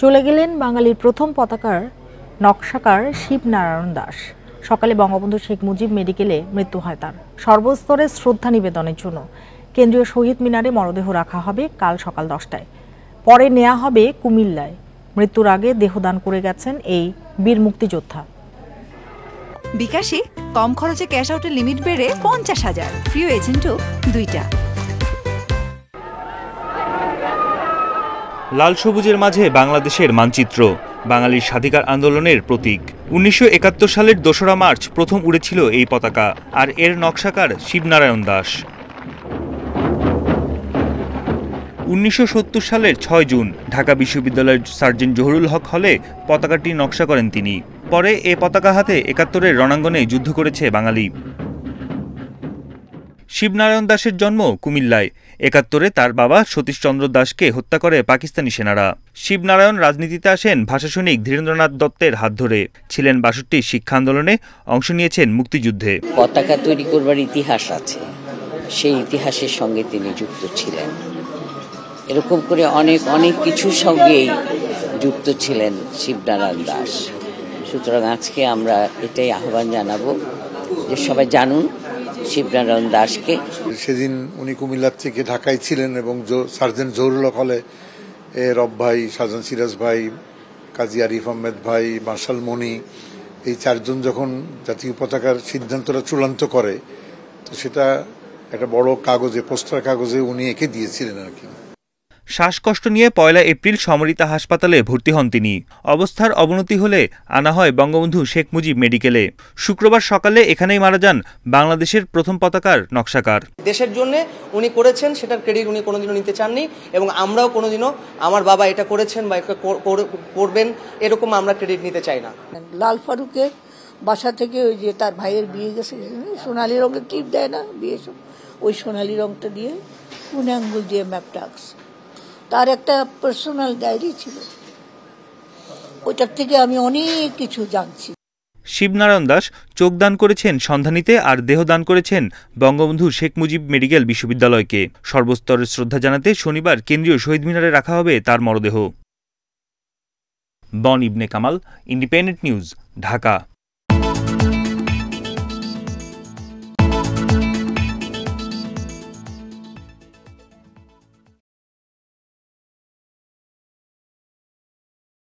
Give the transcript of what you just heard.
চলে গেলেন বাঙালির প্রথম পতাকার নকশাকার শিবনারায়ণ দাস। সকালে বঙ্গবন্ধু শেখ মুজিব মেডিকেলে মৃত্যু হয় তার। সর্বস্তরে শ্রদ্ধা নিবেদনের জন্য কেন্দ্রীয় শহীদ মিনারে মরদেহ রাখা হবে কাল সকাল 10টায়। পরে নেওয়া হবে কুমিল্লায়। মৃত্যুর আগে দেহদান করে গেছেন এই বীর মুক্তিযোদ্ধা। বিকাশে কম খরচে ক্যাশ আউটের লিমিট বেড়ে 50,000, প্রিয় এজেন্টও 2টা। লাল সবুজের মাঝে বাংলাদেশের মানচিত্র, বাঙালির স্বাধিকার আন্দোলনের প্রতীক। 1971 সালের 2রা মার্চ প্রথম উড়েছিল এই পতাকা, আর এর নকশাকার শিবনারায়ণ দাস। 1970 সালের 6 জুন ঢাকা বিশ্ববিদ্যালয়ের সার্জেন্ট জহুরুল হক হলে পতাকাটি নকশা করেন তিনি। পরে এ পতাকা হাতে 71-এর রণাঙ্গনে যুদ্ধ করেছে বাঙালি। শিবনারায়ণ দাসের জন্ম কুমিল্লায়। 71-এ তার বাবা সতীশচন্দ্র দাসকে হত্যা করে পাকিস্তানি সেনারা। শিবনারায়ণ রাজনীতিতে আসেন ভাষাসৈনিক ধীরেন্দ্রনাথ দত্তের হাত ধরে। ছিলেন 62 শিক্ষা আন্দোলনে, অংশ নিয়েছেন মুক্তিযুদ্ধে। পতাকা তৈরি করবার ইতিহাস আছে, সেই ইতিহাসের সঙ্গে তিনি যুক্ত ছিলেন। এরকম করে অনেক কিছুর সঙ্গেই যুক্ত ছিলেন শিবনারায়ণ দাস। সুতরাং আজকে আমরা এটাই আহ্বান জানাবো যে সবাই জানুন শিবনারায়ণ দাসকে। সেদিন উনি কুমিল্লার থেকে ঢাকায় ছিলেন এবং সার্জেন্ট জহুরুল হক হলে রব ভাই, শাহজাহান সিরাজ ভাই, কাজী আরিফ আহমেদ ভাই, মার্শাল মনি, এই 4 জন যখন জাতীয় পতাকার সিদ্ধান্তটা চূড়ান্ত করে, তো সেটা একটা বড় কাগজে, পোস্টার কাগজে উনি এঁকে দিয়েছিলেন আর কি। শ্বাসকষ্ট নিয়ে 1 এপ্রিল সমরিতা হাসপাতালে ভর্তি হন তিনি। অবস্থার অবনতি হলে আনা হয় বঙ্গবন্ধু শেখ মুজিব মেডিকেলে। শুক্রবার সকালে এখানেই মারা যান বাংলাদেশের প্রথম পতাকার নকশাকার। দেশের জন্য উনি করেছেন, সেটার ক্রেডিট উনি কোনোদিনও নিতে চাননি, এবং আমরাও কোনোদিনও আমার বাবা এটা করেছেন বা এটা করবেন এরকম আমরা ক্রেডিট নিতে চাই না। লাল ফারুকের বাসা থেকে ওই যে তার ভাইয়ের বিয়ে গেছে, সোনালী রঙের টিপ দেয় না বিয়ে, ওই সোনালী রংটা দিয়ে কোন আঙ্গুল দিয়ে ম্যাপটা আঁকছে। তার একটা পার্সোনাল ডায়েরি ছিল, ওইটার থেকে আমি অনেক কিছু জানছি। শিবনারায়ণ দাস চোখদান করেছেন সন্ধানীতে, আর দেহদান করেছেন বঙ্গবন্ধু শেখ মুজিব মেডিকেল বিশ্ববিদ্যালয়কে। সর্বস্তরের শ্রদ্ধা জানাতে শনিবার কেন্দ্রীয় শহীদ মিনারে রাখা হবে তার মরদেহ। বন ইবনে কামাল, ইন্ডিপেন্ডেন্ট নিউজ, ঢাকা।